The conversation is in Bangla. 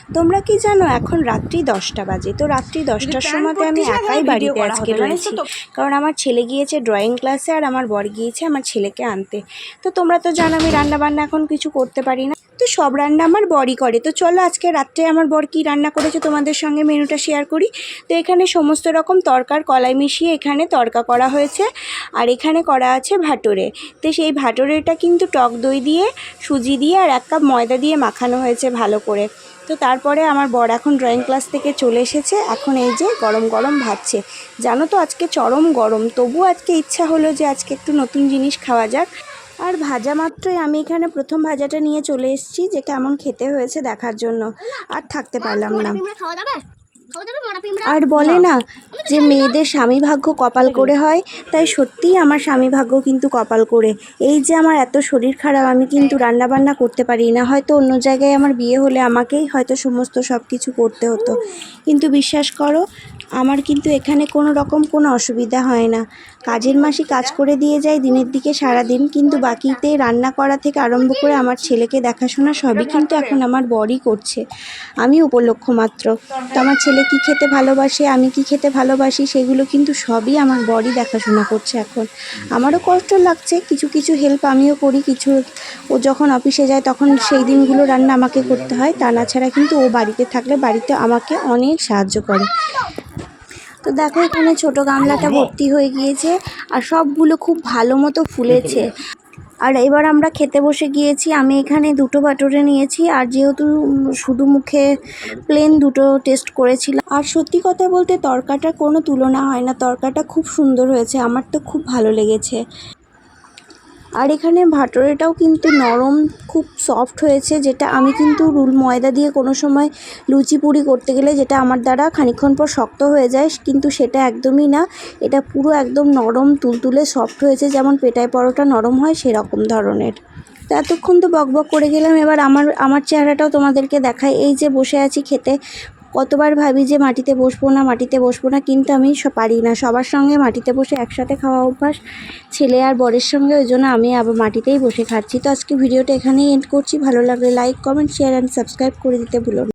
তোমরা কি জানো এখন রাত্রি 10টা বাজে। তো রাত্রি 10টার সময়তে আমি একাই বাড়িতে আজকে রয়েছি, কারণ আমার ছেলে গিয়েছে ড্রয়িং ক্লাসে আর আমার বর গিয়েছে আমার ছেলেকে আনতে। তো তোমরা তো জানো আমি রান্নাবান্না এখন কিছু করতে পারি না, তো সব রান্না আমার বরই করে। তো চলো আজকে রাত্রে আমার বর কী রান্না করেছে তোমাদের সঙ্গে মেনুটা শেয়ার করি। তো এখানে সমস্ত রকম তরকার কলাই মিশিয়ে এখানে তরকা করা হয়েছে, আর এখানে করা আছে ভাটোরে। তো সেই ভাটোরেটা কিন্তু টক দই দিয়ে, সুজি দিয়ে আর 1 কাপ ময়দা দিয়ে মাখানো হয়েছে ভালো করে। তো তারপরে আমার বর এখন ড্রয়িং ক্লাস থেকে চলে এসেছে, এখন এই যে গরম গরম ভাজছে। জানো তো আজকে চরম গরম, তবু আজকে ইচ্ছা হলো যে আজকে একটু নতুন জিনিস খাওয়া যাক। আর ভাজা মাত্রই আমি এখানে প্রথম ভাজাটা নিয়ে চলে এসেছি, যে কেমন খেতে হয়েছে দেখার জন্য। আর থাকতে পারলাম না। আর বলে না যে মেয়েদের স্বামী ভাগ্য কপাল করে হয়, তাই সত্যিই আমার স্বামী ভাগ্য কিন্তু কপাল করে। এই যে আমার এত শরীর খারাপ, আমি কিন্তু রান্নাবান্না করতে পারি না। হয়তো অন্য জায়গায় আমার বিয়ে হলে আমাকেই হয়তো সমস্ত সব কিছু করতে হতো, কিন্তু বিশ্বাস করো আমার কিন্তু এখানে কোনো রকম কোনো অসুবিধা হয় না। কাজের মাসি কাজ করে দিয়ে যায় দিনের দিকে সারাদিন, কিন্তু বাকিতে রান্না করা থেকে আরম্ভ করে আমার ছেলেকে দেখাশোনা সবই কিন্তু এখন আমার বরই করছে, আমি উপলক্ষ মাত্র। তো আমার ছেলে কী খেতে ভালোবাসে, আমি কী খেতে ভালোবাসি, সেগুলো কিন্তু সবই আমার বরই দেখাশোনা করছে এখন। আমারও কষ্ট লাগছে, কিছু কিছু হেল্প আমিও করি, কিছু ও যখন অফিসে যায় তখন সেই দিনগুলো রান্না আমাকে করতে হয়। তা না ছাড়া কিন্তু ও বাড়িতে থাকলে বাড়িতে আমাকে অনেক সাহায্য করে। তো দেখো এখানে ছোট গামলাটা ভর্তি হয়ে গিয়েছে আর সবগুলো খুব ভালো মতো ফুলেছে। আর এবার আমরা খেতে বসে গিয়েছি। আমি এখানে 2টো ভাটোরে নিয়েছি, আর যেহেতু শুধু মুখে প্লেন 2টো টেস্ট করেছিলাম। আর সত্যি কথা বলতে তরকাটার কোনো তুলনা হয় না, তরকাটা খুব সুন্দর হয়েছে, আমার তো খুব ভালো লেগেছে। আর এখানে ভাটোরেটাও কিন্তু নরম, খুব সফট হয়েছে, যেটা আমি কিন্তু ময়দা দিয়ে কোনো সময় লুচি পুরি করতে গেলে যেটা আমার দ্বারা খানিকক্ষণ পর শক্ত হয়ে যায়, কিন্তু সেটা একদমই না। এটা পুরো একদম নরম তুলতুলে সফট হয়েছে, যেমন পেটাই পরোটা নরম হয় সেরকম ধরনের। তো এতক্ষণ তো বকবক করে গেলাম, এবার আমার চেহারাটাও তোমাদেরকে দেখাই। এই যে বসে আছি খেতে, কতবার ভাবি যে মাটিতে বসবো না, কিন্তু আমি পারি না। সবার সঙ্গে মাটিতে বসে একসাথে খাওয়া অভ্যাস, ছেলে আর বরের সঙ্গে, ওই জন্য আমি আবার মাটিতেই বসে খাচ্ছি। তো আজকে ভিডিওটা এখানেই এন্ড করছি। ভালো লাগলে like, comment, share and subscribe করে দিতে ভুলো না।